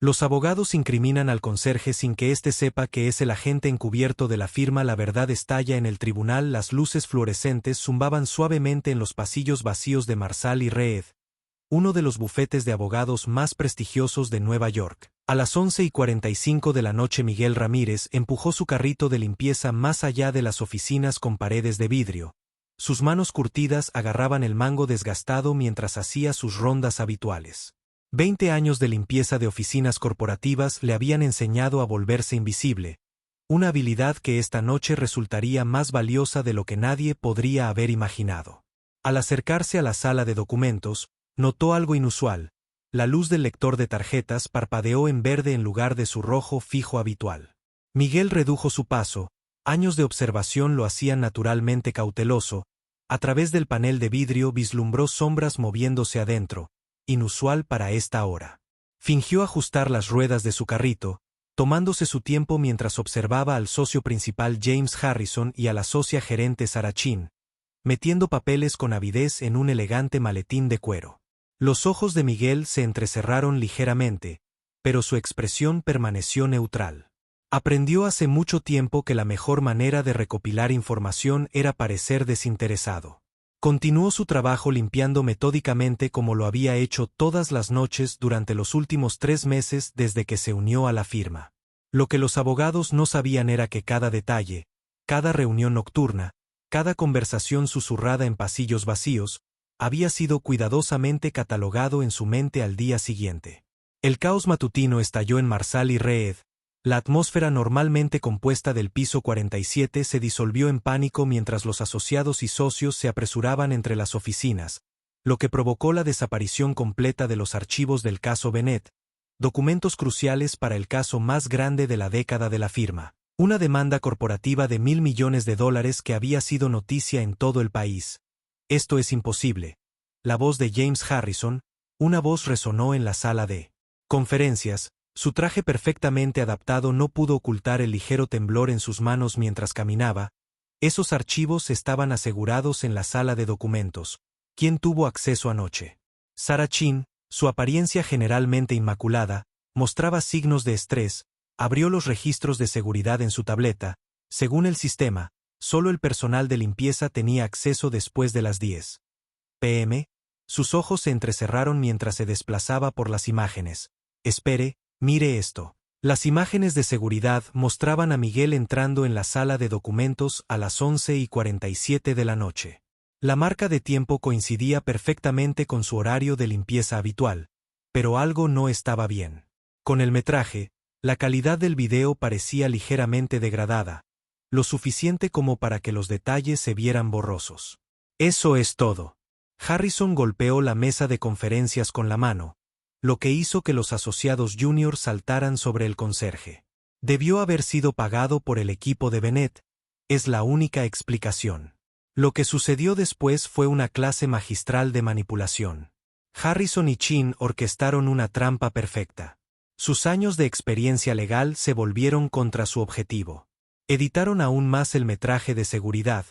Los abogados incriminan al conserje sin que éste sepa que es el agente encubierto de la firma. La verdad estalla en el tribunal. Las luces fluorescentes zumbaban suavemente en los pasillos vacíos de Marsal y Reed, uno de los bufetes de abogados más prestigiosos de Nueva York. A las 11:45 de la noche Miguel Ramírez empujó su carrito de limpieza más allá de las oficinas con paredes de vidrio. Sus manos curtidas agarraban el mango desgastado mientras hacía sus rondas habituales. 20 años de limpieza de oficinas corporativas le habían enseñado a volverse invisible, una habilidad que esta noche resultaría más valiosa de lo que nadie podría haber imaginado. Al acercarse a la sala de documentos, notó algo inusual. La luz del lector de tarjetas parpadeó en verde en lugar de su rojo fijo habitual. Miguel redujo su paso. Años de observación lo hacían naturalmente cauteloso. A través del panel de vidrio vislumbró sombras moviéndose adentro, inusual para esta hora. Fingió ajustar las ruedas de su carrito, tomándose su tiempo mientras observaba al socio principal James Harrison y a la socia gerente Sarah Chin, metiendo papeles con avidez en un elegante maletín de cuero. Los ojos de Miguel se entrecerraron ligeramente, pero su expresión permaneció neutral. Aprendió hace mucho tiempo que la mejor manera de recopilar información era parecer desinteresado. Continuó su trabajo limpiando metódicamente como lo había hecho todas las noches durante los últimos 3 meses desde que se unió a la firma. Lo que los abogados no sabían era que cada detalle, cada reunión nocturna, cada conversación susurrada en pasillos vacíos, había sido cuidadosamente catalogado en su mente al día siguiente. El caos matutino estalló en Marsal y Reed. La atmósfera normalmente compuesta del piso 47 se disolvió en pánico mientras los asociados y socios se apresuraban entre las oficinas, lo que provocó la desaparición completa de los archivos del caso Bennett, documentos cruciales para el caso más grande de la década de la firma, una demanda corporativa de $1.000 millones que había sido noticia en todo el país. «Esto es imposible». La voz de James Harrison, una voz resonó en la sala de conferencias. Su traje perfectamente adaptado no pudo ocultar el ligero temblor en sus manos mientras caminaba. Esos archivos estaban asegurados en la sala de documentos. ¿Quién tuvo acceso anoche? Sarah Chin, su apariencia generalmente inmaculada, mostraba signos de estrés. Abrió los registros de seguridad en su tableta. Según el sistema, solo el personal de limpieza tenía acceso después de las 10 p.m. Sus ojos se entrecerraron mientras se desplazaba por las imágenes. Espere, mire esto. Las imágenes de seguridad mostraban a Miguel entrando en la sala de documentos a las 11:47 de la noche. La marca de tiempo coincidía perfectamente con su horario de limpieza habitual, pero algo no estaba bien. Con el metraje, la calidad del video parecía ligeramente degradada, lo suficiente como para que los detalles se vieran borrosos. Eso es todo. Harrison golpeó la mesa de conferencias con la mano, lo que hizo que los asociados junior saltaran sobre el conserje. Debió haber sido pagado por el equipo de Bennett, es la única explicación. Lo que sucedió después fue una clase magistral de manipulación. Harrison y Chin orquestaron una trampa perfecta. Sus años de experiencia legal se volvieron contra su objetivo. Editaron aún más el metraje de seguridad,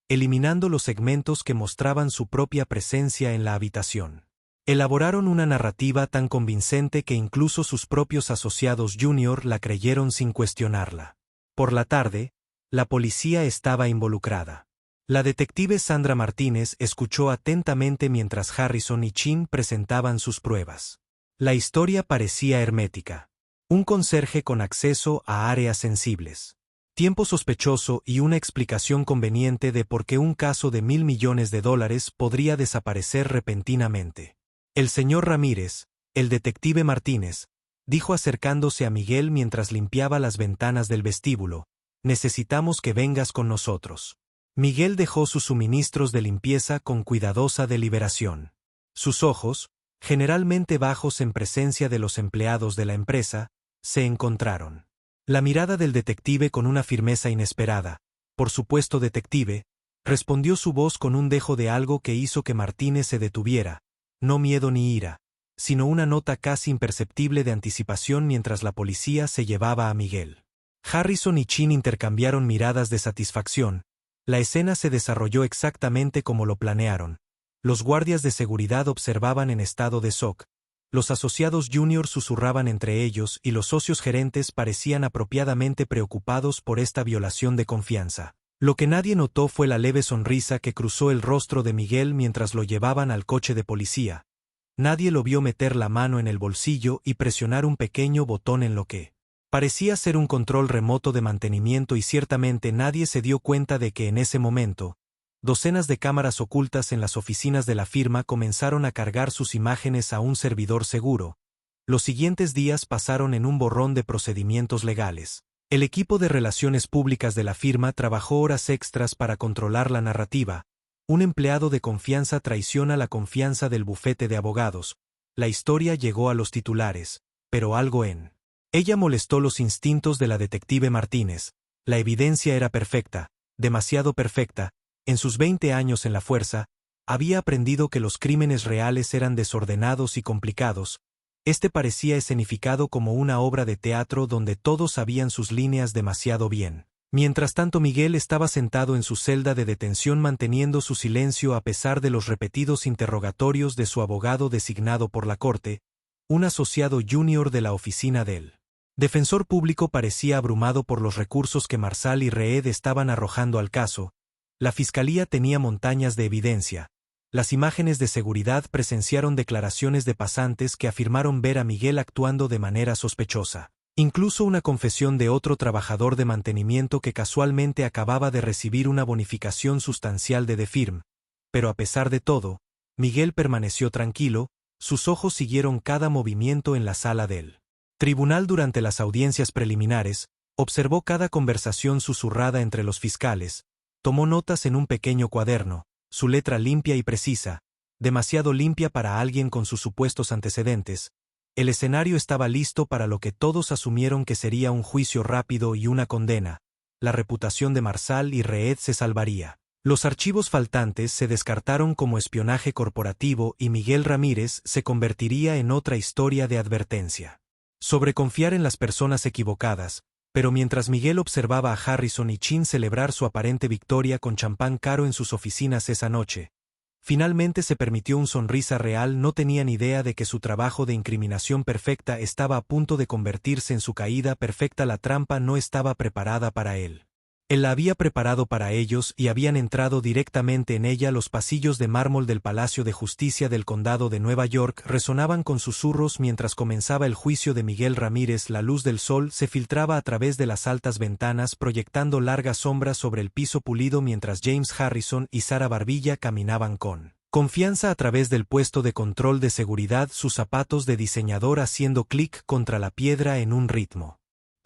eliminando los segmentos que mostraban su propia presencia en la habitación. Elaboraron una narrativa tan convincente que incluso sus propios asociados junior la creyeron sin cuestionarla. Por la tarde, la policía estaba involucrada. La detective Sandra Martínez escuchó atentamente mientras Harrison y Chin presentaban sus pruebas. La historia parecía hermética. Un conserje con acceso a áreas sensibles. Tiempo sospechoso y una explicación conveniente de por qué un caso de $1.000 millones podría desaparecer repentinamente. El señor Ramírez, el detective Martínez, dijo acercándose a Miguel mientras limpiaba las ventanas del vestíbulo, necesitamos que vengas con nosotros. Miguel dejó sus suministros de limpieza con cuidadosa deliberación. Sus ojos, generalmente bajos en presencia de los empleados de la empresa, se encontraron. La mirada del detective con una firmeza inesperada. Por supuesto, detective, respondió su voz con un dejo de algo que hizo que Martínez se detuviera, no miedo ni ira, sino una nota casi imperceptible de anticipación mientras la policía se llevaba a Miguel. Harrison y Chin intercambiaron miradas de satisfacción. La escena se desarrolló exactamente como lo planearon. Los guardias de seguridad observaban en estado de shock. Los asociados junior susurraban entre ellos y los socios gerentes parecían apropiadamente preocupados por esta violación de confianza. Lo que nadie notó fue la leve sonrisa que cruzó el rostro de Miguel mientras lo llevaban al coche de policía. Nadie lo vio meter la mano en el bolsillo y presionar un pequeño botón en lo que parecía ser un control remoto de mantenimiento, y ciertamente nadie se dio cuenta de que en ese momento, docenas de cámaras ocultas en las oficinas de la firma comenzaron a cargar sus imágenes a un servidor seguro. Los siguientes días pasaron en un borrón de procedimientos legales. El equipo de relaciones públicas de la firma trabajó horas extras para controlar la narrativa. Un empleado de confianza traiciona la confianza del bufete de abogados. La historia llegó a los titulares, pero algo en ella molestó los instintos de la detective Martínez. La evidencia era perfecta, demasiado perfecta. En sus 20 años en la fuerza, había aprendido que los crímenes reales eran desordenados y complicados. Este parecía escenificado como una obra de teatro donde todos sabían sus líneas demasiado bien. Mientras tanto, Miguel estaba sentado en su celda de detención manteniendo su silencio a pesar de los repetidos interrogatorios de su abogado designado por la corte, un asociado junior de la oficina del defensor público. Parecía abrumado por los recursos que Marsal y Reed estaban arrojando al caso. La fiscalía tenía montañas de evidencia. Las imágenes de seguridad presenciaron declaraciones de pasantes que afirmaron ver a Miguel actuando de manera sospechosa. Incluso una confesión de otro trabajador de mantenimiento que casualmente acababa de recibir una bonificación sustancial de firm. Pero a pesar de todo, Miguel permaneció tranquilo, sus ojos siguieron cada movimiento en la sala del tribunal durante las audiencias preliminares, observó cada conversación susurrada entre los fiscales, tomó notas en un pequeño cuaderno, su letra limpia y precisa, demasiado limpia para alguien con sus supuestos antecedentes. El escenario estaba listo para lo que todos asumieron que sería un juicio rápido y una condena. La reputación de Marsal y Reed se salvaría. Los archivos faltantes se descartaron como espionaje corporativo y Miguel Ramírez se convertiría en otra historia de advertencia sobre confiar en las personas equivocadas. Pero mientras Miguel observaba a Harrison y Chin celebrar su aparente victoria con champán caro en sus oficinas esa noche, finalmente se permitió una sonrisa real. No tenían idea de que su trabajo de incriminación perfecta estaba a punto de convertirse en su caída perfecta. La trampa no estaba preparada para él. Él la había preparado para ellos y habían entrado directamente en ella. Los pasillos de mármol del Palacio de Justicia del Condado de Nueva York resonaban con susurros mientras comenzaba el juicio de Miguel Ramírez. La luz del sol se filtraba a través de las altas ventanas proyectando largas sombras sobre el piso pulido mientras James Harrison y Sara Barbilla caminaban con confianza a través del puesto de control de seguridad, sus zapatos de diseñador haciendo clic contra la piedra en un ritmo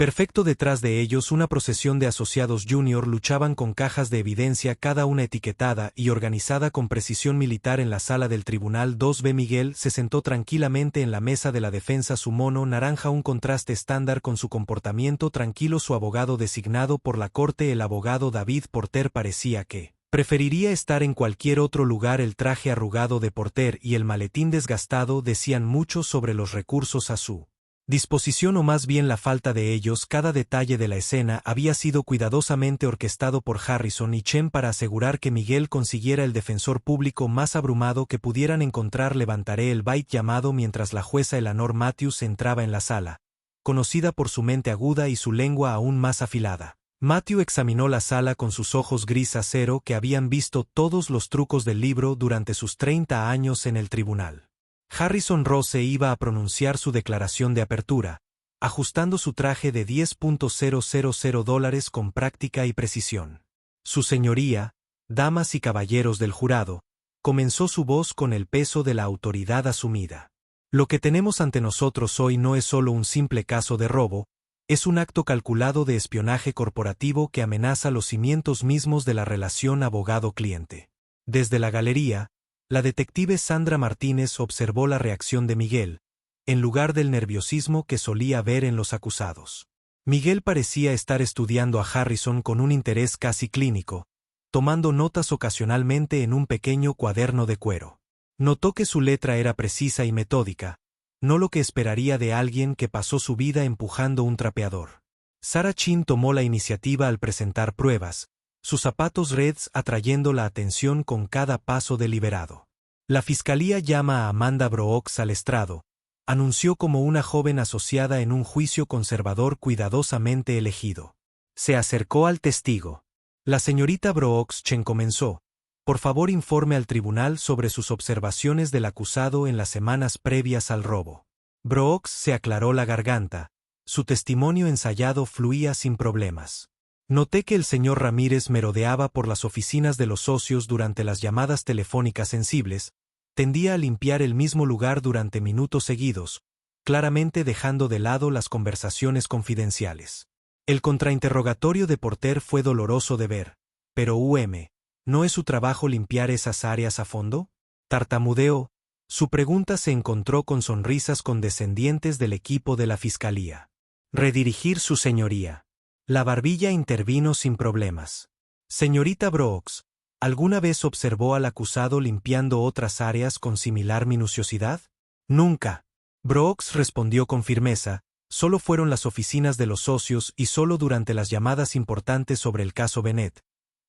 perfecto. Detrás de ellos una procesión de asociados junior luchaban con cajas de evidencia, cada una etiquetada y organizada con precisión militar. En la sala del tribunal 2B Miguel se sentó tranquilamente en la mesa de la defensa, su mono naranja un contraste estándar con su comportamiento tranquilo. Su abogado designado por la corte, el abogado David Porter, parecía que preferiría estar en cualquier otro lugar. El traje arrugado de Porter y el maletín desgastado decían mucho sobre los recursos a su disposición, o más bien la falta de ellos. Cada detalle de la escena había sido cuidadosamente orquestado por Harrison y Chen para asegurar que Miguel consiguiera el defensor público más abrumado que pudieran encontrar. Levantaré el byte llamado mientras la jueza Eleanor Matthews entraba en la sala, conocida por su mente aguda y su lengua aún más afilada. Matthew examinó la sala con sus ojos gris acero que habían visto todos los trucos del libro durante sus 30 años en el tribunal. Harrison Rose iba a pronunciar su declaración de apertura, ajustando su traje de $10,000 con práctica y precisión. Su señoría, damas y caballeros del jurado, comenzó su voz con el peso de la autoridad asumida. Lo que tenemos ante nosotros hoy no es solo un simple caso de robo, es un acto calculado de espionaje corporativo que amenaza los cimientos mismos de la relación abogado-cliente. Desde la galería, la detective Sandra Martínez observó la reacción de Miguel, en lugar del nerviosismo que solía ver en los acusados. Miguel parecía estar estudiando a Harrison con un interés casi clínico, tomando notas ocasionalmente en un pequeño cuaderno de cuero. Notó que su letra era precisa y metódica, no lo que esperaría de alguien que pasó su vida empujando un trapeador. Sarah Chin tomó la iniciativa al presentar pruebas, sus zapatos reds atrayendo la atención con cada paso deliberado. La fiscalía llama a Amanda Brooks al estrado, anunció como una joven asociada en un juicio conservador cuidadosamente elegido. Se acercó al testigo. La señorita Brooks-Chen comenzó. Por favor, informe al tribunal sobre sus observaciones del acusado en las semanas previas al robo. Brooks se aclaró la garganta. Su testimonio ensayado fluía sin problemas. Noté que el señor Ramírez merodeaba por las oficinas de los socios durante las llamadas telefónicas sensibles, tendía a limpiar el mismo lugar durante minutos seguidos, claramente dejando de lado las conversaciones confidenciales. El contrainterrogatorio de Porter fue doloroso de ver, pero ¿no es su trabajo limpiar esas áreas a fondo? Tartamudeó. Su pregunta se encontró con sonrisas condescendientes del equipo de la fiscalía. Redirigir su señoría. La barbilla intervino sin problemas. Señorita Brooks, ¿alguna vez observó al acusado limpiando otras áreas con similar minuciosidad? Nunca. Brooks respondió con firmeza. Solo fueron las oficinas de los socios y solo durante las llamadas importantes sobre el caso Bennett.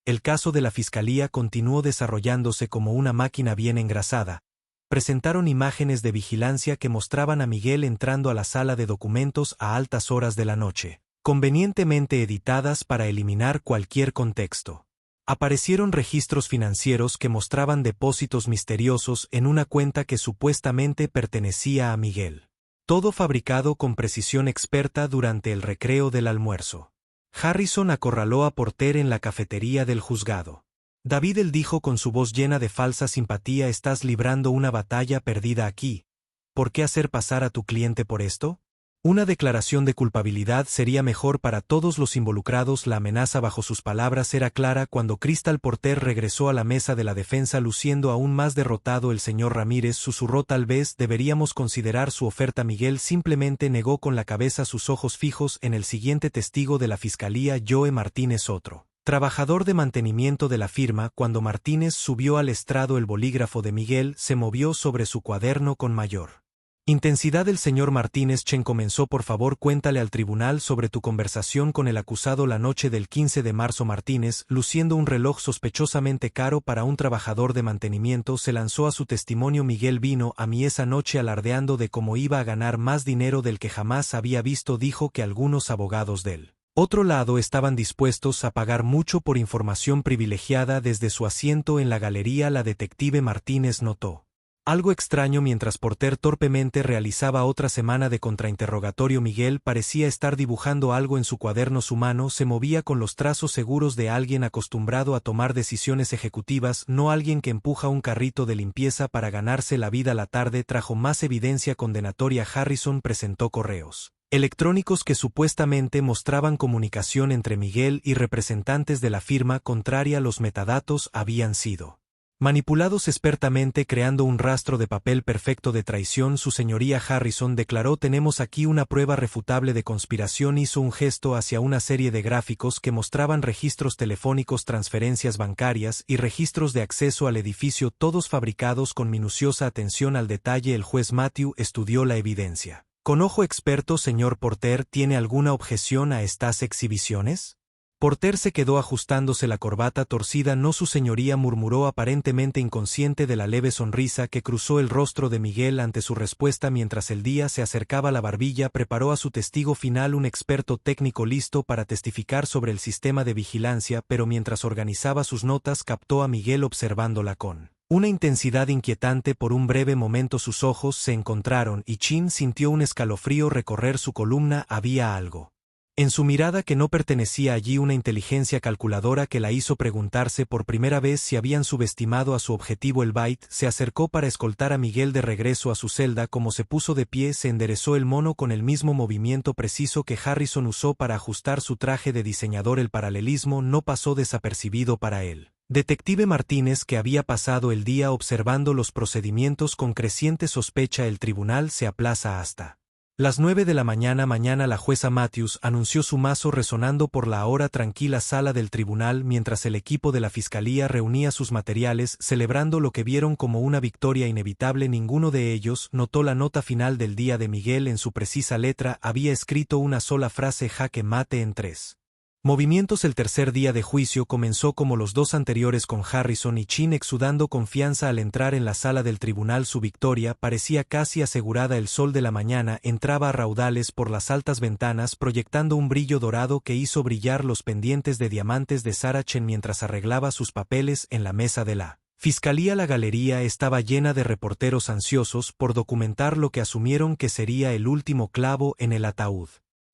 El caso de la fiscalía continuó desarrollándose como una máquina bien engrasada. Presentaron imágenes de vigilancia que mostraban a Miguel entrando a la sala de documentos a altas horas de la noche, convenientemente editadas para eliminar cualquier contexto. Aparecieron registros financieros que mostraban depósitos misteriosos en una cuenta que supuestamente pertenecía a Miguel. Todo fabricado con precisión experta durante el recreo del almuerzo. Harrison acorraló a Porter en la cafetería del juzgado. David, él dijo con su voz llena de falsa simpatía, estás librando una batalla perdida aquí. ¿Por qué hacer pasar a tu cliente por esto? Una declaración de culpabilidad sería mejor para todos los involucrados. La amenaza bajo sus palabras era clara cuando Crystal Porter regresó a la mesa de la defensa luciendo aún más derrotado. El señor Ramírez susurró, tal vez deberíamos considerar su oferta. Miguel simplemente negó con la cabeza, sus ojos fijos en el siguiente testigo de la fiscalía, Joe Martínez, otro trabajador de mantenimiento de la firma. Cuando Martínez subió al estrado, el bolígrafo de Miguel se movió sobre su cuaderno con mayor intensidad. El señor Martínez-Chen comenzó, por favor, cuéntale al tribunal sobre tu conversación con el acusado la noche del 15 de marzo. Martínez, luciendo un reloj sospechosamente caro para un trabajador de mantenimiento, se lanzó a su testimonio. Miguel vino a mí esa noche alardeando de cómo iba a ganar más dinero del que jamás había visto. Dijo que algunos abogados del otro lado estaban dispuestos a pagar mucho por información privilegiada. Desde su asiento en la galería, la detective Martínez notó algo extraño mientras Porter torpemente realizaba otra semana de contrainterrogatorio. Miguel parecía estar dibujando algo en su cuaderno. Su mano se movía con los trazos seguros de alguien acostumbrado a tomar decisiones ejecutivas, no alguien que empuja un carrito de limpieza para ganarse la vida. La tarde trajo más evidencia condenatoria. Harrison presentó correos electrónicos que supuestamente mostraban comunicación entre Miguel y representantes de la firma contraria. Los metadatos habían sido manipulados expertamente, creando un rastro de papel perfecto de traición. Su señoría Harrison declaró, tenemos aquí una prueba refutable de conspiración. Hizo un gesto hacia una serie de gráficos que mostraban registros telefónicos, transferencias bancarias y registros de acceso al edificio, todos fabricados con minuciosa atención al detalle. El juez Matthew estudió la evidencia con ojo experto. Señor Porter, ¿tiene alguna objeción a estas exhibiciones? Porter se quedó ajustándose la corbata torcida. No, su señoría, murmuró, aparentemente inconsciente de la leve sonrisa que cruzó el rostro de Miguel ante su respuesta. Mientras el día se acercaba a la barbilla, preparó a su testigo final, un experto técnico listo para testificar sobre el sistema de vigilancia, pero mientras organizaba sus notas captó a Miguel observándola con una intensidad inquietante. Por un breve momento sus ojos se encontraron y Chin sintió un escalofrío recorrer su columna. Había algo en su mirada que no pertenecía allí, una inteligencia calculadora que la hizo preguntarse por primera vez si habían subestimado a su objetivo. El Byte se acercó para escoltar a Miguel de regreso a su celda. Como se puso de pie, se enderezó el mono con el mismo movimiento preciso que Harrison usó para ajustar su traje de diseñador. El paralelismo no pasó desapercibido para él. Detective Martínez, que había pasado el día observando los procedimientos con creciente sospecha. El tribunal se aplaza hasta las 9 de la mañana. La jueza Matthews anunció su mazo resonando por la ahora tranquila sala del tribunal mientras el equipo de la fiscalía reunía sus materiales, celebrando lo que vieron como una victoria inevitable. Ninguno de ellos notó la nota final del día de Miguel. En su precisa letra había escrito una sola frase: jaque mate en 3 Movimientos. El tercer día de juicio comenzó como los dos anteriores, con Harrison y Chin exudando confianza al entrar en la sala del tribunal. Su victoria parecía casi asegurada. El sol de la mañana entraba a raudales por las altas ventanas, proyectando un brillo dorado que hizo brillar los pendientes de diamantes de Sarah Chen mientras arreglaba sus papeles en la mesa de la fiscalía. La galería estaba llena de reporteros ansiosos por documentar lo que asumieron que sería el último clavo en el ataúd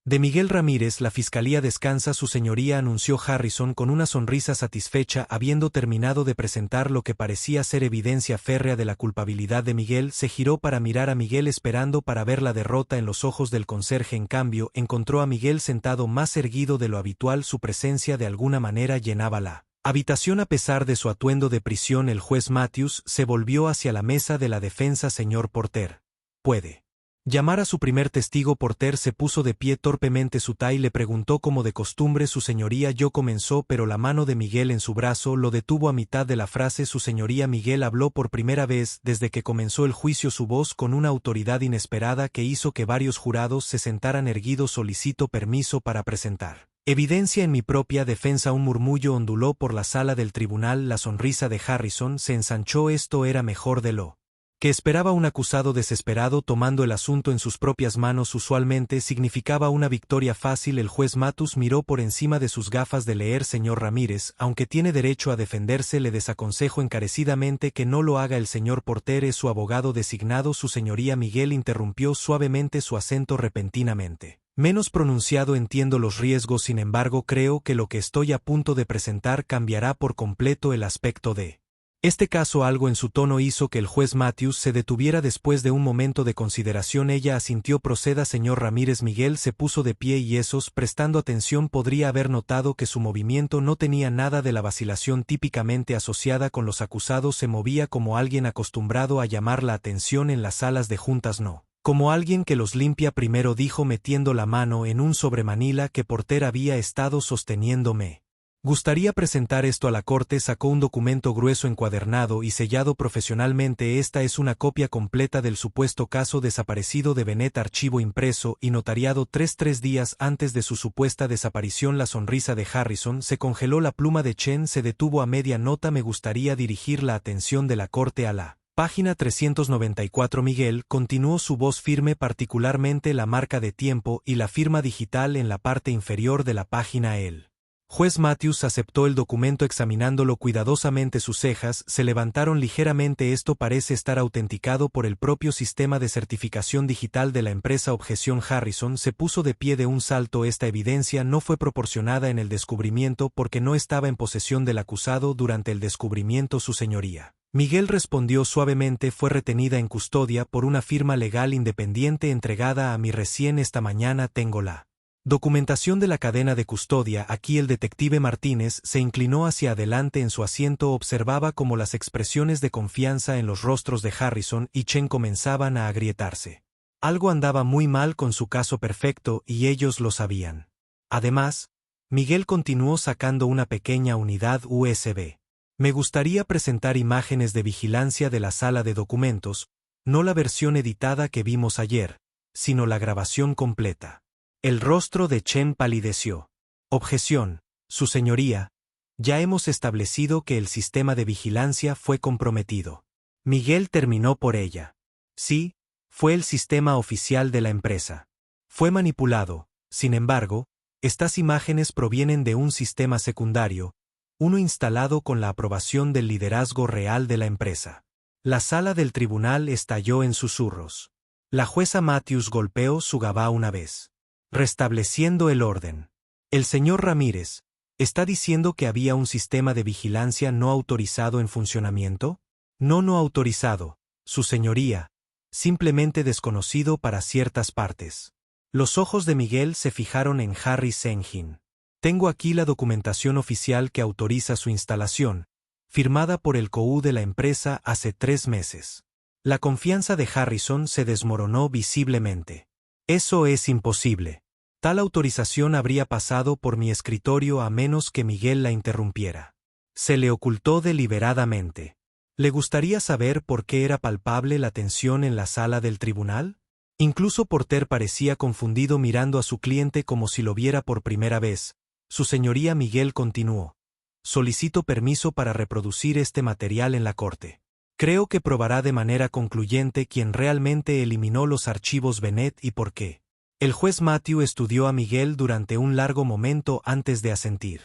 de Miguel Ramírez. La fiscalía descansa, su señoría, anunció Harrison con una sonrisa satisfecha. Habiendo terminado de presentar lo que parecía ser evidencia férrea de la culpabilidad de Miguel, se giró para mirar a Miguel, esperando para ver la derrota en los ojos del conserje. En cambio, encontró a Miguel sentado más erguido de lo habitual. Su presencia de alguna manera llenaba la habitación a pesar de su atuendo de prisión. El juez Matthews se volvió hacia la mesa de la defensa. Señor Porter, ¿puede llamar a su primer testigo? Porter se puso de pie torpemente. Sutai le preguntó como de costumbre. Su señoría, yo comenzó, pero la mano de Miguel en su brazo lo detuvo a mitad de la frase. Su señoría. Miguel habló por primera vez desde que comenzó el juicio, su voz con una autoridad inesperada que hizo que varios jurados se sentaran erguidos. Solicito permiso para presentar evidencia en mi propia defensa. Un murmullo onduló por la sala del tribunal. La sonrisa de Harrison se ensanchó. Esto era mejor de lo que esperaba. Un acusado desesperado tomando el asunto en sus propias manos usualmente significaba una victoria fácil. El juez Matthews miró por encima de sus gafas de leer. Señor Ramírez, aunque tiene derecho a defenderse, le desaconsejo encarecidamente que no lo haga. El señor Porter es su abogado designado. Su señoría. Miguel interrumpió suavemente, su acento repentinamente menos pronunciado. Entiendo los riesgos, sin embargo creo que lo que estoy a punto de presentar cambiará por completo el aspecto de este caso. Algo en su tono hizo que el juez Matthews se detuviera. Después de un momento de consideración, ella asintió. Proceda, señor Ramírez. Miguel se puso de pie y esos, prestando atención, podría haber notado que su movimiento no tenía nada de la vacilación típicamente asociada con los acusados. Se movía como alguien acostumbrado a llamar la atención en las salas de juntas, no como alguien que los limpia. Primero, dijo metiendo la mano en un sobremanila que Porter había estado sosteniendo. Me gustaría presentar esto a la corte. Sacó un documento grueso encuadernado y sellado profesionalmente. Esta es una copia completa del supuesto caso desaparecido de Bennett, archivo impreso y notariado tres días antes de su supuesta desaparición. La sonrisa de Harrison se congeló. La pluma de Chen se detuvo a media nota. Me gustaría dirigir la atención de la corte a la página 394. Miguel, continuó, su voz firme, particularmente la marca de tiempo y la firma digital en la parte inferior de la página. El juez Matthews aceptó el documento examinándolo cuidadosamente. Sus cejas se levantaron ligeramente. Esto parece estar autenticado por el propio sistema de certificación digital de la empresa. Objeción. Harrison se puso de pie de un salto. Esta evidencia no fue proporcionada en el descubrimiento porque no estaba en posesión del acusado durante el descubrimiento. Su señoría. Miguel respondió suavemente, fue retenida en custodia por una firma legal independiente entregada a mí recién esta mañana. Tengo la documentación de la cadena de custodia aquí. El detective Martínez se inclinó hacia adelante en su asiento. Observaba cómo las expresiones de confianza en los rostros de Harrison y Chen comenzaban a agrietarse. Algo andaba muy mal con su caso perfecto y ellos lo sabían. Además, Miguel continuó sacando una pequeña unidad USB. Me gustaría presentar imágenes de vigilancia de la sala de documentos, no la versión editada que vimos ayer, sino la grabación completa. El rostro de Chen palideció. Objeción, su señoría. Ya hemos establecido que el sistema de vigilancia fue comprometido. Miguel terminó por ella. Sí, fue el sistema oficial de la empresa. Fue manipulado, sin embargo, estas imágenes provienen de un sistema secundario, uno instalado con la aprobación del liderazgo real de la empresa. La sala del tribunal estalló en susurros. La jueza Matthews golpeó su gabá una vez, restableciendo el orden. El señor Ramírez, ¿está diciendo que había un sistema de vigilancia no autorizado en funcionamiento? No autorizado, su señoría, simplemente desconocido para ciertas partes. Los ojos de Miguel se fijaron en Harry Senjin. Tengo aquí la documentación oficial que autoriza su instalación, firmada por el COU de la empresa hace 3 meses. La confianza de Harrison se desmoronó visiblemente. Eso es imposible. Tal autorización habría pasado por mi escritorio a menos que Miguel la interrumpiera. Se le ocultó deliberadamente. ¿Le gustaría saber por qué era palpable la tensión en la sala del tribunal? Incluso Porter parecía confundido mirando a su cliente como si lo viera por primera vez. Su señoría Miguel continuó. Solicito permiso para reproducir este material en la corte. Creo que probará de manera concluyente quién realmente eliminó los archivos Bennett y por qué. El juez Matthew estudió a Miguel durante un largo momento antes de asentir.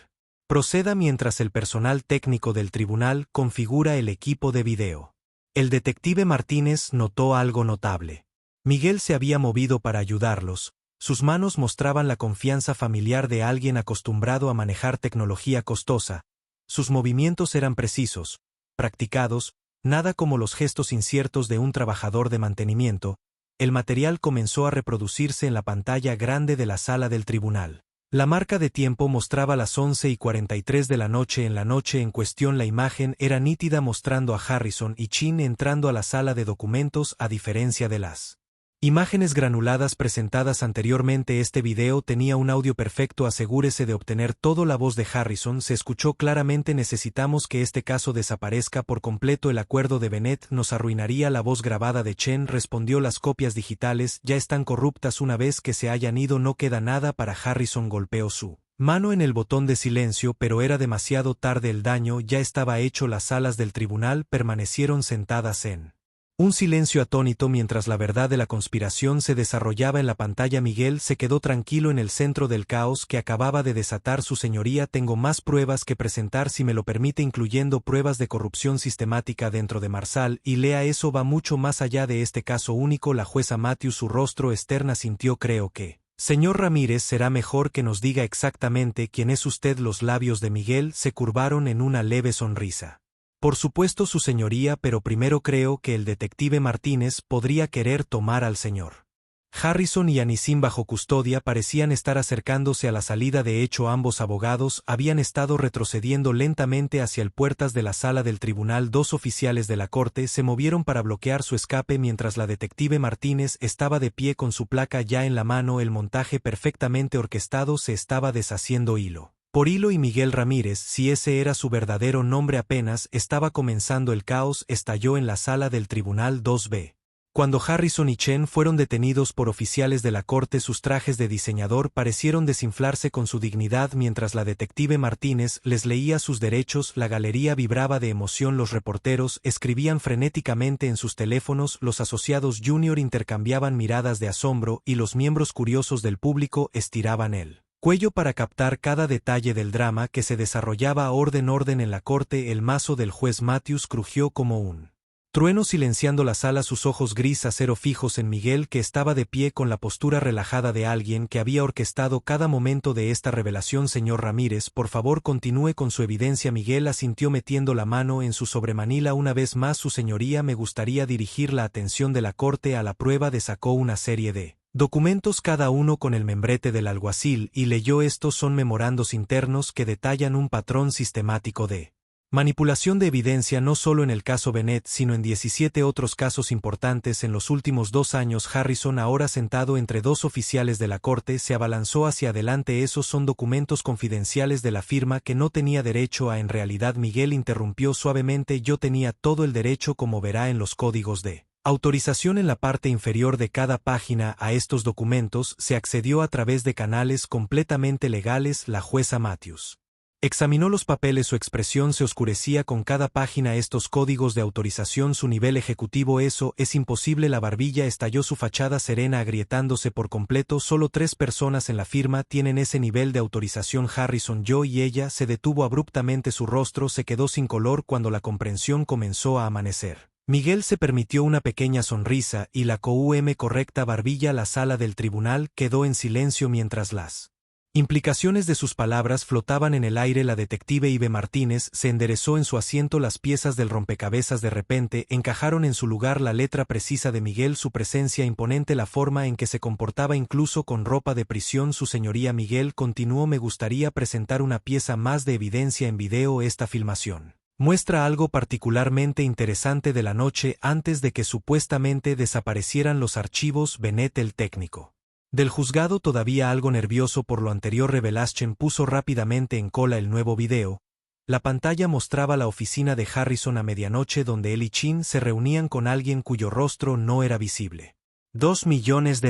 Proceda mientras el personal técnico del tribunal configura el equipo de video. El detective Martínez notó algo notable. Miguel se había movido para ayudarlos. Sus manos mostraban la confianza familiar de alguien acostumbrado a manejar tecnología costosa. Sus movimientos eran precisos, practicados, nada como los gestos inciertos de un trabajador de mantenimiento. El material comenzó a reproducirse en la pantalla grande de la sala del tribunal. La marca de tiempo mostraba las 11:43 de la noche. En la noche en cuestión la imagen era nítida mostrando a Harrison y Chin entrando a la sala de documentos a diferencia de las imágenes granuladas presentadas anteriormente. Este video tenía un audio perfecto. Asegúrese de obtener todo. La voz de Harrison se escuchó claramente. Necesitamos que este caso desaparezca por completo. El acuerdo de Bennett nos arruinaría. La voz grabada de Chen respondió. Las copias digitales ya están corruptas. Una vez que se hayan ido no queda nada para Harrison. Golpeó su mano en el botón de silencio, pero era demasiado tarde. El daño ya estaba hecho. Las salas del tribunal permanecieron sentadas en un silencio atónito mientras la verdad de la conspiración se desarrollaba en la pantalla. Miguel se quedó tranquilo en el centro del caos que acababa de desatar su señoría. Tengo más pruebas que presentar, si me lo permite, incluyendo pruebas de corrupción sistemática dentro de Marsal, y lea, eso va mucho más allá de este caso único. La jueza Matthews, su rostro externo sintió. Creo que, señor Ramírez, será mejor que nos diga exactamente quién es usted. Los labios de Miguel se curvaron en una leve sonrisa. Por supuesto, su señoría, pero primero creo que el detective Martínez podría querer tomar al señor Harrison y Anisim bajo custodia. Parecían estar acercándose a la salida. De hecho, ambos abogados habían estado retrocediendo lentamente hacia el puertas de la sala del tribunal. Dos oficiales de la corte se movieron para bloquear su escape mientras la detective Martínez estaba de pie con su placa ya en la mano. El montaje perfectamente orquestado se estaba deshaciendo hilo por hilo y Miguel Ramírez, si ese era su verdadero nombre, apenas estaba comenzando. El caos estalló en la sala del tribunal 2B. Cuando Harrison y Chen fueron detenidos por oficiales de la corte, sus trajes de diseñador parecieron desinflarse con su dignidad mientras la detective Martínez les leía sus derechos. La galería vibraba de emoción. Los reporteros escribían frenéticamente en sus teléfonos. Los asociados junior intercambiaban miradas de asombro y los miembros curiosos del público estiraban el cuello para captar cada detalle del drama que se desarrollaba. Orden en la corte. El mazo del juez Matthews crujió como un trueno silenciando la sala. Sus ojos gris acero fijos en Miguel, que estaba de pie con la postura relajada de alguien que había orquestado cada momento de esta revelación. Señor Ramírez, por favor continúe con su evidencia. Miguel asintió metiendo la mano en su sobremanila. Una vez más, su señoría, me gustaría dirigir la atención de la corte a la prueba de. Sacó una serie de documentos, cada uno con el membrete del alguacil, y leyó. Estos son memorandos internos que detallan un patrón sistemático de manipulación de evidencia no solo en el caso Bennett, sino en 17 otros casos importantes en los últimos 2 años. Harrison, ahora sentado entre dos oficiales de la corte, se abalanzó hacia adelante. Esos son documentos confidenciales de la firma que no tenía derecho a. En realidad, Miguel interrumpió suavemente, yo tenía todo el derecho, como verá en los códigos de autorización en la parte inferior de cada página. A estos documentos se accedió a través de canales completamente legales. La jueza Matthews examinó los papeles. Su expresión se oscurecía con cada página. Estos códigos de autorización, su nivel ejecutivo. Eso es imposible. La barbilla estalló, su fachada serena agrietándose por completo. Solo 3 personas en la firma tienen ese nivel de autorización: Harrison, yo y ella. Se detuvo abruptamente. Su rostro se quedó sin color cuando la comprensión comenzó a amanecer. Miguel se permitió una pequeña sonrisa y la correcta barbilla. La sala del tribunal quedó en silencio mientras las implicaciones de sus palabras flotaban en el aire. La detective Ibe Martínez se enderezó en su asiento. Las piezas del rompecabezas de repente encajaron en su lugar. La letra precisa de Miguel, su presencia imponente, la forma en que se comportaba incluso con ropa de prisión. Su señoría Miguel continuó, me gustaría presentar una pieza más de evidencia en video. Esta filmación muestra algo particularmente interesante de la noche antes de que supuestamente desaparecieran los archivos Bennett. El técnico del juzgado, todavía algo nervioso por lo anterior, Rebelaschen puso rápidamente en cola el nuevo video. La pantalla mostraba la oficina de Harrison a medianoche, donde él y Chin se reunían con alguien cuyo rostro no era visible. $2 millones.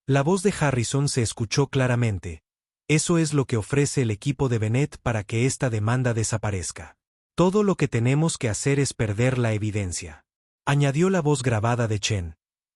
La voz de Harrison se escuchó claramente. Eso es lo que ofrece el equipo de Bennett para que esta demanda desaparezca. Todo lo que tenemos que hacer es perder la evidencia. Añadió la voz grabada de Chen.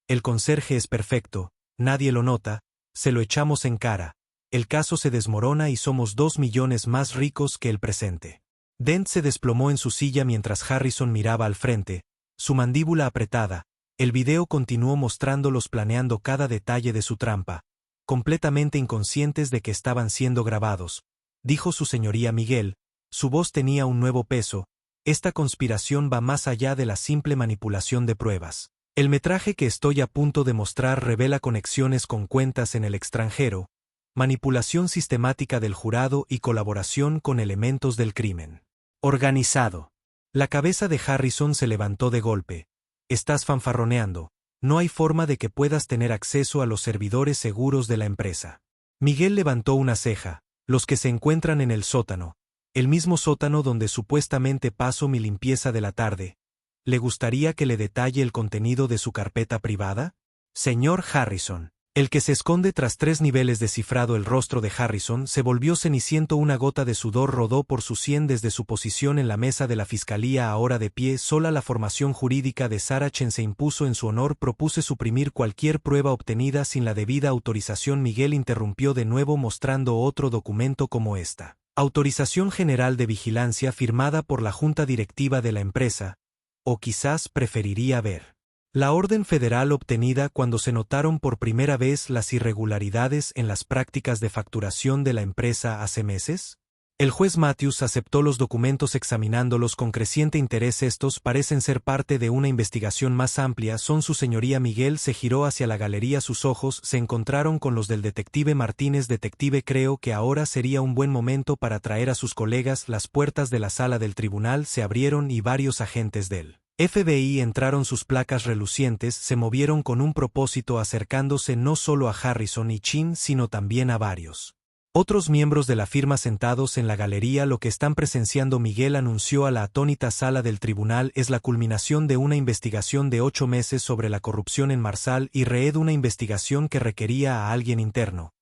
El conserje es perfecto, nadie lo nota, se lo echamos en cara. El caso se desmorona y somos 2 millones más ricos que el presente. Dent se desplomó en su silla mientras Harrison miraba al frente, su mandíbula apretada. El video continuó mostrándolos planeando cada detalle de su trampa, completamente inconscientes de que estaban siendo grabados. Dijo su señoría Miguel, su voz tenía un nuevo peso. Esta conspiración va más allá de la simple manipulación de pruebas. El metraje que estoy a punto de mostrar revela conexiones con cuentas en el extranjero, manipulación sistemática del jurado y colaboración con elementos del crimen organizado. La cabeza de Harrison se levantó de golpe. Estás fanfarroneando. No hay forma de que puedas tener acceso a los servidores seguros de la empresa. Miguel levantó una ceja. Los que se encuentran en el sótano. El mismo sótano donde supuestamente paso mi limpieza de la tarde. ¿Le gustaría que le detalle el contenido de su carpeta privada? Señor Harrison. El que se esconde tras 3 niveles de cifrado. El rostro de Harrison se volvió ceniciento. Una gota de sudor rodó por su sien desde su posición en la mesa de la fiscalía. Ahora de pie, sola la formación jurídica de Sarah Chen se impuso en su honor. Propuse suprimir cualquier prueba obtenida sin la debida autorización. Miguel interrumpió de nuevo mostrando otro documento como esta. Autorización General de Vigilancia firmada por la Junta Directiva de la empresa. O quizás preferiría ver la orden federal obtenida cuando se notaron por primera vez las irregularidades en las prácticas de facturación de la empresa hace meses. El juez Matthews aceptó los documentos examinándolos con creciente interés. Estos parecen ser parte de una investigación más amplia. Son su señoría Miguel se giró hacia la galería. Sus ojos se encontraron con los del detective Martínez. Detective, creo que ahora sería un buen momento para traer a sus colegas. Las puertas de la sala del tribunal se abrieron y varios agentes del FBI entraron. Sus placas relucientes se movieron con un propósito, acercándose no solo a Harrison y Chin sino también a varios otros miembros de la firma sentados en la galería. Lo que están presenciando, Miguel anunció a la atónita sala del tribunal, es la culminación de una investigación de 8 meses sobre la corrupción en Marsal y Reed, una investigación que requería a alguien interno,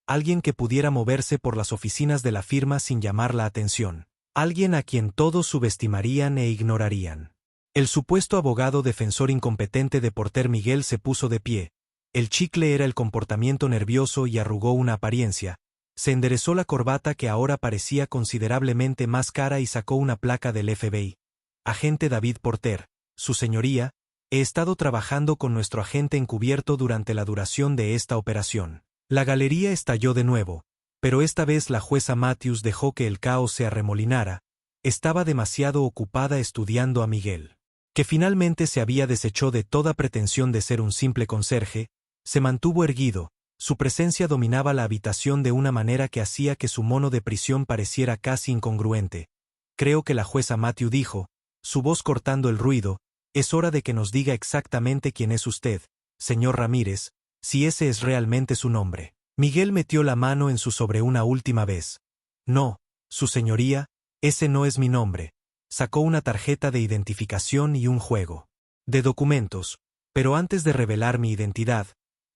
alguien que pudiera moverse por las oficinas de la firma sin llamar la atención, alguien a quien todos subestimarían e ignorarían. El supuesto abogado defensor incompetente de Porter. Miguel se puso de pie. El chicle era el comportamiento nervioso y arrugó una apariencia. Se enderezó la corbata que ahora parecía considerablemente más cara y sacó una placa del FBI. Agente David Porter, su señoría, he estado trabajando con nuestro agente encubierto durante la duración de esta operación. La galería estalló de nuevo, pero esta vez la jueza Matthews dejó que el caos se arremolinara. Estaba demasiado ocupada estudiando a Miguel, que finalmente se había deshecho de toda pretensión de ser un simple conserje. Se mantuvo erguido. Su presencia dominaba la habitación de una manera que hacía que su mono de prisión pareciera casi incongruente. Creo que la jueza Matthew dijo, su voz cortando el ruido, es hora de que nos diga exactamente quién es usted, señor Ramírez, si ese es realmente su nombre. Miguel metió la mano en su sobre una última vez. No, su señoría, ese no es mi nombre. Sacó una tarjeta de identificación y un juego de documentos, pero antes de revelar mi identidad,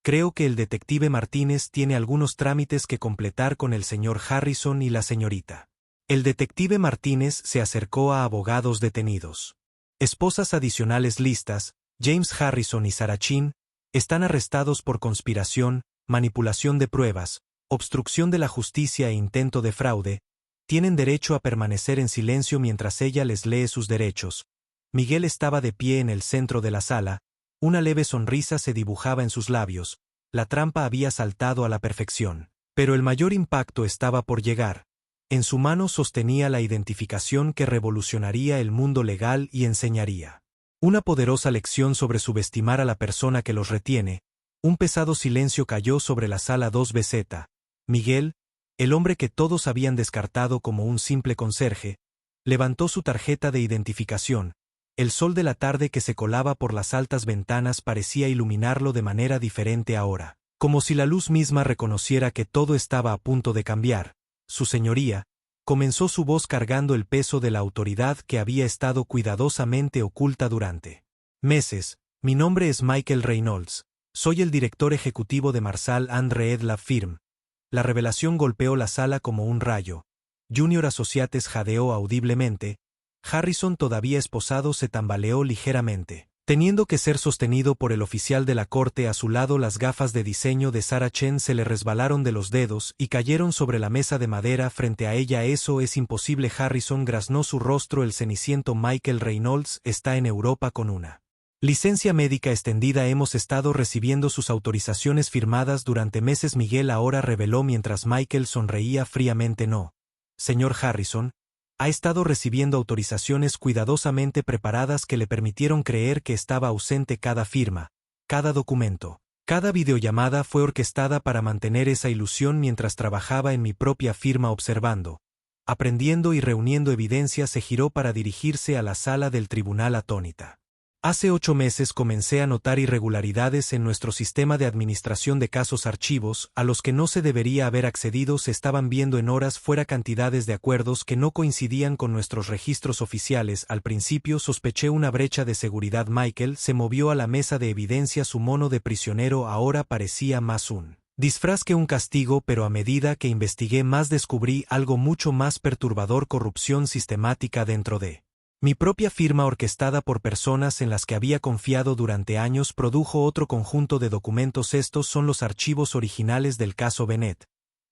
creo que el detective Martínez tiene algunos trámites que completar con el señor Harrison y la señorita. El detective Martínez se acercó a abogados detenidos. Esposas adicionales listas, James Harrison y Sarah Chin, están arrestados por conspiración, manipulación de pruebas, obstrucción de la justicia e intento de fraude. Tienen derecho a permanecer en silencio mientras ella les lee sus derechos. Miguel estaba de pie en el centro de la sala. Una leve sonrisa se dibujaba en sus labios. La trampa había saltado a la perfección. Pero el mayor impacto estaba por llegar. En su mano sostenía la identificación que revolucionaría el mundo legal y enseñaría una poderosa lección sobre subestimar a la persona que los retiene. Un pesado silencio cayó sobre la sala 2BZ. Miguel, el hombre que todos habían descartado como un simple conserje, levantó su tarjeta de identificación. El sol de la tarde que se colaba por las altas ventanas parecía iluminarlo de manera diferente ahora, como si la luz misma reconociera que todo estaba a punto de cambiar. Su señoría, comenzó su voz cargando el peso de la autoridad que había estado cuidadosamente oculta durante meses. Mi nombre es Michael Reynolds. Soy el director ejecutivo de Marsal and Reed Law Firm. La revelación golpeó la sala como un rayo. Junior Associates jadeó audiblemente. Harrison, todavía esposado, se tambaleó ligeramente. Teniendo que ser sostenido por el oficial de la corte a su lado, las gafas de diseño de Sarah Chen se le resbalaron de los dedos y cayeron sobre la mesa de madera frente a ella. Eso es imposible. Harrison graznó su rostro. El ceniciento Michael Reynolds está en Europa con una licencia médica extendida. Hemos estado recibiendo sus autorizaciones firmadas durante meses. Miguel ahora reveló mientras Michael sonreía fríamente. No, señor Harrison. Ha estado recibiendo autorizaciones cuidadosamente preparadas que le permitieron creer que estaba ausente. Cada firma, cada documento, cada videollamada fue orquestada para mantener esa ilusión mientras trabajaba en mi propia firma observando, aprendiendo y reuniendo evidencia. Se giró para dirigirse a la sala del tribunal atónita. Hace 8 meses comencé a notar irregularidades en nuestro sistema de administración de casos. Archivos a los que no se debería haber accedido se estaban viendo en horas fuera, cantidades de acuerdos que no coincidían con nuestros registros oficiales. Al principio sospeché una brecha de seguridad. Michael se movió a la mesa de evidencia. Su mono de prisionero ahora parecía más un disfraz que un castigo, pero a medida que investigué más descubrí algo mucho más perturbador: corrupción sistemática dentro de mi propia firma, orquestada por personas en las que había confiado durante años. Produjo otro conjunto de documentos. Estos son los archivos originales del caso Bennett,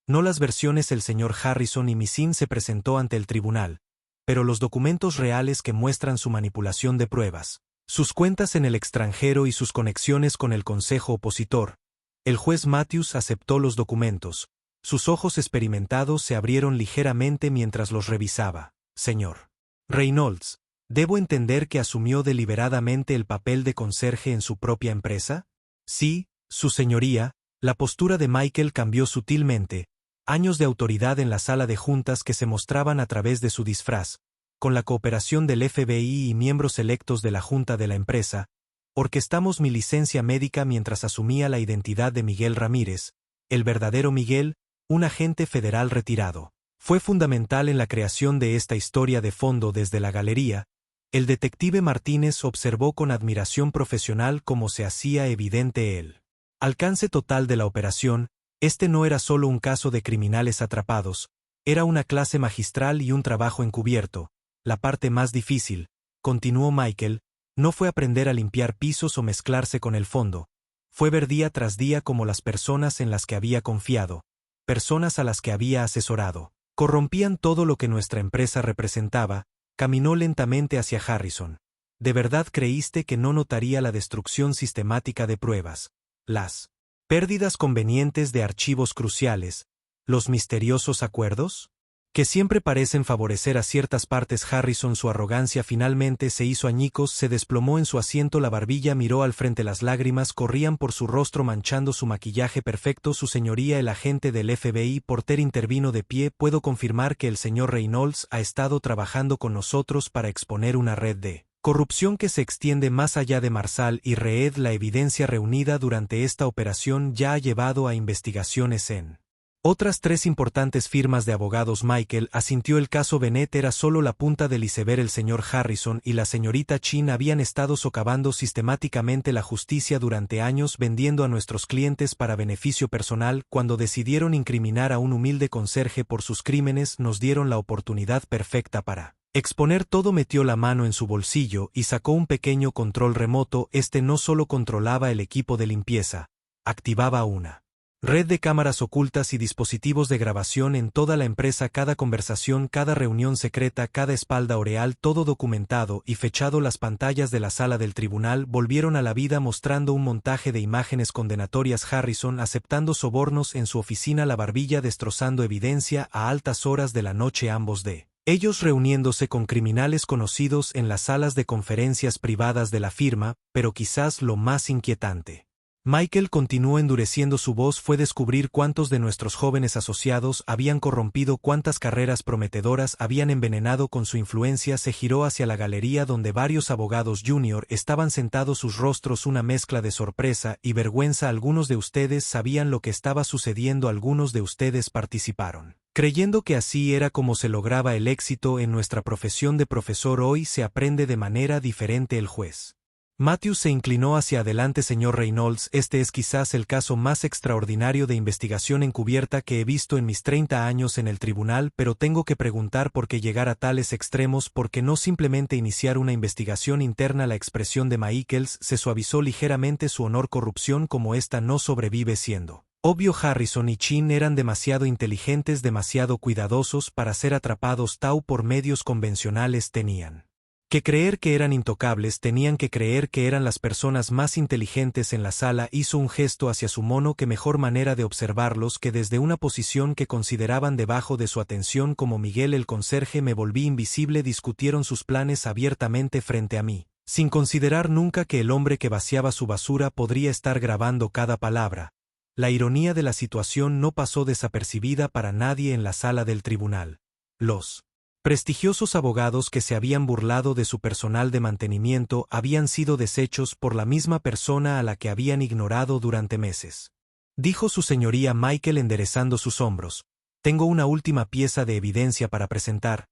no las versiones. El señor Harrison y Missin se presentó ante el tribunal, pero los documentos reales que muestran su manipulación de pruebas, sus cuentas en el extranjero y sus conexiones con el consejo opositor. El juez Matthews aceptó los documentos. Sus ojos experimentados se abrieron ligeramente mientras los revisaba. Señor Reynolds, ¿debo entender que asumió deliberadamente el papel de conserje en su propia empresa? Sí, su señoría. La postura de Michael cambió sutilmente. Años de autoridad en la sala de juntas que se mostraban a través de su disfraz, con la cooperación del FBI y miembros electos de la junta de la empresa. Orquestamos mi licencia médica mientras asumía la identidad de Miguel Ramírez, el verdadero Miguel, un agente federal retirado. Fue fundamental en la creación de esta historia de fondo. Desde la galería, el detective Martínez observó con admiración profesional cómo se hacía evidente el alcance total de la operación. Este no era solo un caso de criminales atrapados, era una clase magistral y un trabajo encubierto. La parte más difícil, continuó Michael, no fue aprender a limpiar pisos o mezclarse con el fondo, fue ver día tras día cómo las personas en las que había confiado, personas a las que había asesorado, corrompían todo lo que nuestra empresa representaba. Caminó lentamente hacia Harrison. ¿De verdad creíste que no notaría la destrucción sistemática de pruebas, las pérdidas convenientes de archivos cruciales, los misteriosos acuerdos que siempre parecen favorecer a ciertas partes? Harrison, su arrogancia finalmente se hizo añicos. Se desplomó en su asiento. La barbilla miró al frente. Las lágrimas corrían por su rostro manchando su maquillaje perfecto. Su señoría, el agente del FBI Porter intervino de pie. Puedo confirmar que el señor Reynolds ha estado trabajando con nosotros para exponer una red de corrupción que se extiende más allá de Marsal y Reed. La evidencia reunida durante esta operación ya ha llevado a investigaciones en otras 3 importantes firmas de abogados. Michael asintió. El caso Bennett era solo la punta del iceberg. El señor Harrison y la señorita Chin habían estado socavando sistemáticamente la justicia durante años, vendiendo a nuestros clientes para beneficio personal. Cuando decidieron incriminar a un humilde conserje por sus crímenes, nos dieron la oportunidad perfecta para exponer todo. Metió la mano en su bolsillo y sacó un pequeño control remoto. Este no solo controlaba el equipo de limpieza, activaba una red de cámaras ocultas y dispositivos de grabación en toda la empresa. Cada conversación, cada reunión secreta, cada espalda oreal, todo documentado y fechado. Las pantallas de la sala del tribunal volvieron a la vida mostrando un montaje de imágenes condenatorias. Harrison aceptando sobornos en su oficina, la barbilla destrozando evidencia a altas horas de la noche, ambos de ellos reuniéndose con criminales conocidos en las salas de conferencias privadas de la firma. Pero quizás lo más inquietante, Michael continuó endureciendo su voz, fue descubrir cuántos de nuestros jóvenes asociados habían corrompido, cuántas carreras prometedoras habían envenenado con su influencia. Se giró hacia la galería donde varios abogados junior estaban sentados, sus rostros una mezcla de sorpresa y vergüenza. Algunos de ustedes sabían lo que estaba sucediendo, algunos de ustedes participaron, creyendo que así era como se lograba el éxito en nuestra profesión de profesor. Hoy se aprende de manera diferente. El juez Matthews se inclinó hacia adelante. Señor Reynolds, este es quizás el caso más extraordinario de investigación encubierta que he visto en mis 30 años en el tribunal, pero tengo que preguntar por qué llegar a tales extremos, porque no simplemente iniciar una investigación interna. La expresión de Michaels se suavizó ligeramente. Su honor corrupción como esta no sobrevive siendo. Obvio, Harrison y Chin eran demasiado inteligentes, demasiado cuidadosos para ser atrapados por medios convencionales. Tenían que creer que eran intocables, tenían que creer que eran las personas más inteligentes en la sala. Hizo un gesto hacia su mono. Qué mejor manera de observarlos que desde una posición que consideraban debajo de su atención. Como Miguel el conserje me volví invisible. Discutieron sus planes abiertamente frente a mí, sin considerar nunca que el hombre que vaciaba su basura podría estar grabando cada palabra. La ironía de la situación no pasó desapercibida para nadie en la sala del tribunal. Los prestigiosos abogados que se habían burlado de su personal de mantenimiento habían sido deshechos por la misma persona a la que habían ignorado durante meses. Dijo su señoría Michael enderezando sus hombros. Tengo una última pieza de evidencia para presentar.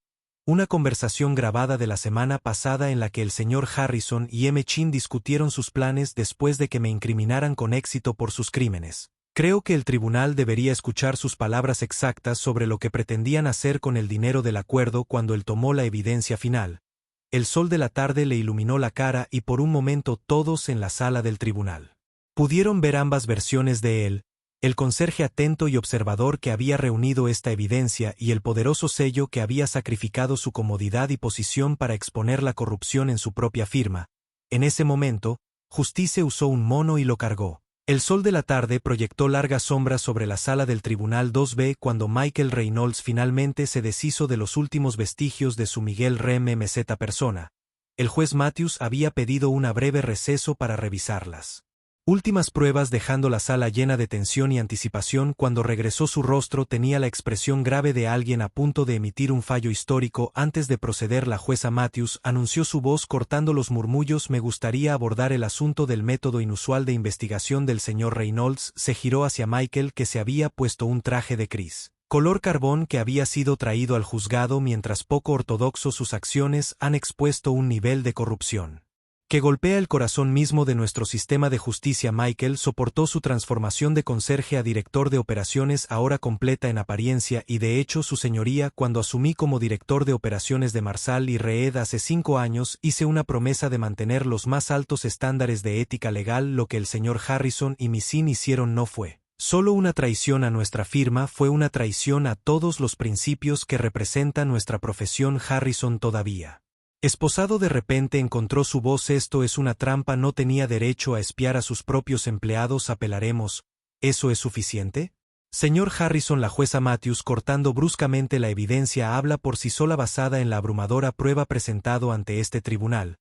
Una conversación grabada de la semana pasada en la que el señor Harrison y M. Chin discutieron sus planes después de que me incriminaran con éxito por sus crímenes. Creo que el tribunal debería escuchar sus palabras exactas sobre lo que pretendían hacer con el dinero del acuerdo cuando él tomó la evidencia final. El sol de la tarde le iluminó la cara y por un momento todos en la sala del tribunal pudieron ver ambas versiones de él, el conserje atento y observador que había reunido esta evidencia y el poderoso sello que había sacrificado su comodidad y posición para exponer la corrupción en su propia firma. En ese momento, Justice usó un mono y lo cargó. El sol de la tarde proyectó largas sombras sobre la sala del Tribunal 2B cuando Michael Reynolds finalmente se deshizo de los últimos vestigios de su Miguel Rem MZ persona. El juez Matthews había pedido un breve receso para revisarlas últimas pruebas, dejando la sala llena de tensión y anticipación. Cuando regresó su rostro tenía la expresión grave de alguien a punto de emitir un fallo histórico. Antes de proceder, la jueza Matthews anunció, su voz cortando los murmullos: me gustaría abordar el asunto del método inusual de investigación del señor Reynolds. Se giró hacia Michael, que se había puesto un traje de gris color carbón que había sido traído al juzgado. Mientras poco ortodoxo, sus acciones han expuesto un nivel de corrupción que golpea el corazón mismo de nuestro sistema de justicia. Michael soportó su transformación de conserje a director de operaciones, ahora completa en apariencia, y de hecho, su señoría, cuando asumí como director de operaciones de Marsal y Reed hace 5 años, hice una promesa de mantener los más altos estándares de ética legal. Lo que el señor Harrison y Missin hicieron no fue solo una traición a nuestra firma, fue una traición a todos los principios que representa nuestra profesión. Harrison, todavía esposado, de repente encontró su voz. Esto es una trampa, no tenía derecho a espiar a sus propios empleados. Apelaremos. ¿Eso es suficiente? Señor Harrison, la jueza Matthews, cortando bruscamente la evidencia, habla por sí sola basada en la abrumadora prueba presentado ante este tribunal.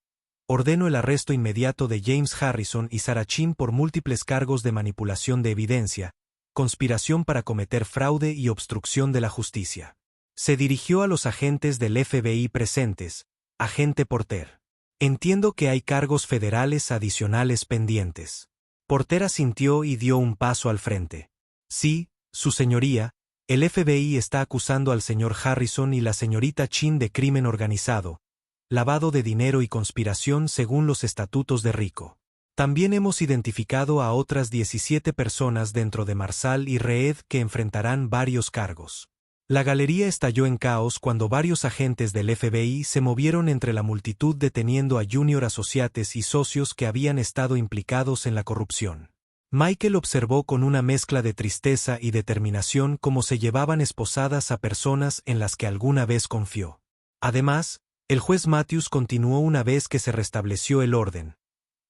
Ordeno el arresto inmediato de James Harrison y Sarah Chin por múltiples cargos de manipulación de evidencia, conspiración para cometer fraude y obstrucción de la justicia. Se dirigió a los agentes del FBI presentes. Agente Porter. Entiendo que hay cargos federales adicionales pendientes. Porter asintió y dio un paso al frente. Sí, su señoría, el FBI está acusando al señor Harrison y la señorita Chin de crimen organizado, lavado de dinero y conspiración según los estatutos de RICO. También hemos identificado a otras 17 personas dentro de Marsal y Reed que enfrentarán varios cargos. La galería estalló en caos cuando varios agentes del FBI se movieron entre la multitud deteniendo a Junior Associates y socios que habían estado implicados en la corrupción. Michael observó con una mezcla de tristeza y determinación cómo se llevaban esposadas a personas en las que alguna vez confió. Además, el juez Matthews continuó una vez que se restableció el orden.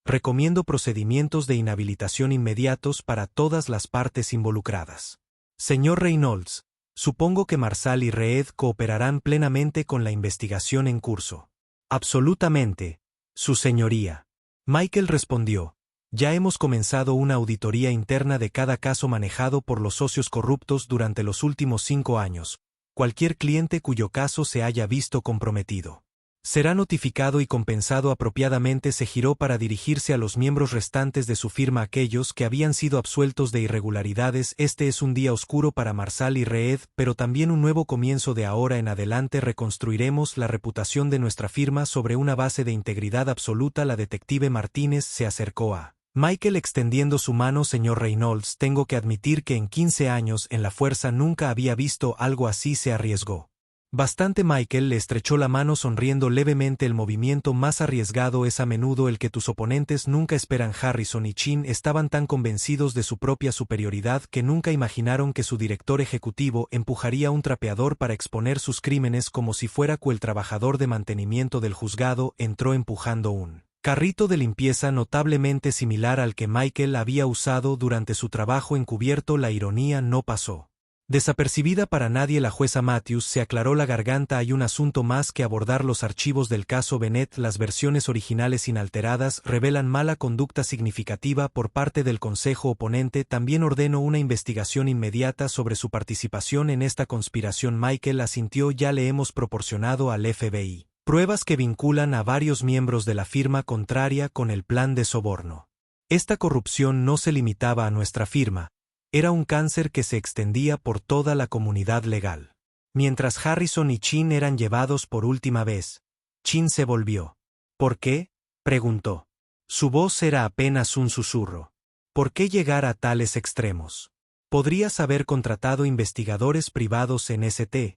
Recomiendo procedimientos de inhabilitación inmediatos para todas las partes involucradas. Señor Reynolds, supongo que Marsal y Reed cooperarán plenamente con la investigación en curso. Absolutamente, su señoría. Michael respondió. Ya hemos comenzado una auditoría interna de cada caso manejado por los socios corruptos durante los últimos 5 años, cualquier cliente cuyo caso se haya visto comprometido. Será notificado y compensado apropiadamente. Se giró para dirigirse a los miembros restantes de su firma, aquellos que habían sido absueltos de irregularidades. Este es un día oscuro para Marsal y Reed, pero también un nuevo comienzo. De ahora en adelante reconstruiremos la reputación de nuestra firma sobre una base de integridad absoluta. La detective Martínez se acercó a Michael extendiendo su mano. Señor Reynolds, tengo que admitir que en 15 años en la fuerza nunca había visto algo así. Se arriesgó bastante. Michael le estrechó la mano sonriendo levemente. El movimiento más arriesgado es a menudo el que tus oponentes nunca esperan. Harrison y Chin estaban tan convencidos de su propia superioridad que nunca imaginaron que su director ejecutivo empujaría a un trapeador para exponer sus crímenes como si fuera el trabajador de mantenimiento del juzgado. Entró empujando un carrito de limpieza notablemente similar al que Michael había usado durante su trabajo encubierto. La ironía no pasó desapercibida para nadie. La jueza Matthews se aclaró la garganta. Hay un asunto más que abordar: los archivos del caso Bennett. Las versiones originales inalteradas revelan mala conducta significativa por parte del consejo oponente. También ordeno una investigación inmediata sobre su participación en esta conspiración. Michael asintió. Ya le hemos proporcionado al FBI pruebas que vinculan a varios miembros de la firma contraria con el plan de soborno. Esta corrupción no se limitaba a nuestra firma. Era un cáncer que se extendía por toda la comunidad legal. Mientras Harrison y Chin eran llevados por última vez, Chin se volvió. ¿Por qué?, preguntó. Su voz era apenas un susurro. ¿Por qué llegar a tales extremos? Podrías haber contratado investigadores privados en St.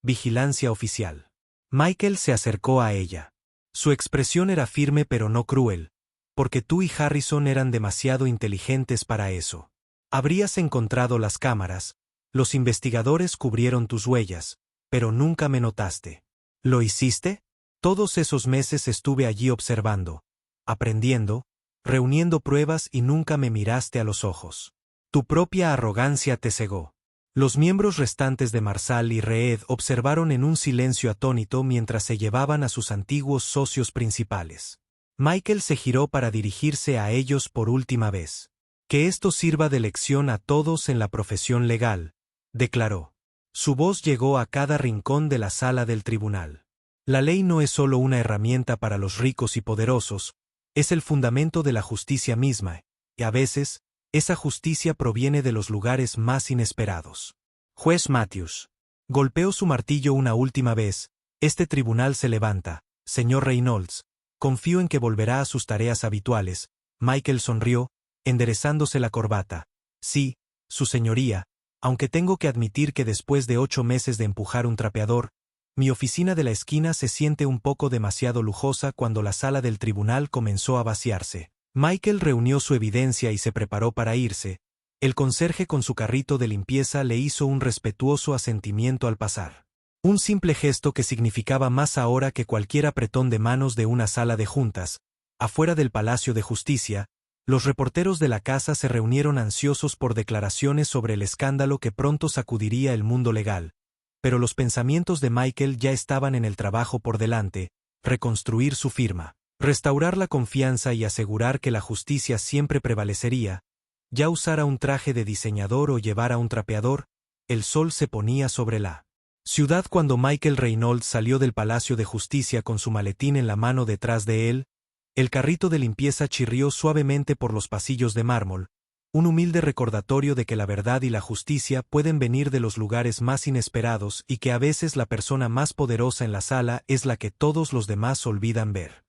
Vigilancia oficial. Michael se acercó a ella. Su expresión era firme pero no cruel, porque tú y Harrison eran demasiado inteligentes para eso. Habrías encontrado las cámaras, los investigadores cubrieron tus huellas, pero nunca me notaste. ¿Lo hiciste? Todos esos meses estuve allí observando, aprendiendo, reuniendo pruebas y nunca me miraste a los ojos. Tu propia arrogancia te cegó. Los miembros restantes de Marsal y Reed observaron en un silencio atónito mientras se llevaban a sus antiguos socios principales. Michael se giró para dirigirse a ellos por última vez. Que esto sirva de lección a todos en la profesión legal, declaró. Su voz llegó a cada rincón de la sala del tribunal. La ley no es solo una herramienta para los ricos y poderosos, es el fundamento de la justicia misma, y a veces, esa justicia proviene de los lugares más inesperados. Juez Matthews golpeó su martillo una última vez. Este tribunal se levanta, señor Reynolds. Confío en que volverá a sus tareas habituales. Michael sonrió, enderezándose la corbata. Sí, su señoría, aunque tengo que admitir que después de 8 meses de empujar un trapeador, mi oficina de la esquina se siente un poco demasiado lujosa. Cuando la sala del tribunal comenzó a vaciarse, Michael reunió su evidencia y se preparó para irse. El conserje con su carrito de limpieza le hizo un respetuoso asentimiento al pasar. Un simple gesto que significaba más ahora que cualquier apretón de manos de una sala de juntas. Afuera del Palacio de Justicia, los reporteros de la casa se reunieron ansiosos por declaraciones sobre el escándalo que pronto sacudiría el mundo legal. Pero los pensamientos de Michael ya estaban en el trabajo por delante: reconstruir su firma, restaurar la confianza y asegurar que la justicia siempre prevalecería. Ya usara un traje de diseñador o llevara un trapeador, el sol se ponía sobre la ciudad. Cuando Michael Reynolds salió del Palacio de Justicia con su maletín en la mano detrás de él, el carrito de limpieza chirrió suavemente por los pasillos de mármol, un humilde recordatorio de que la verdad y la justicia pueden venir de los lugares más inesperados y que a veces la persona más poderosa en la sala es la que todos los demás olvidan ver.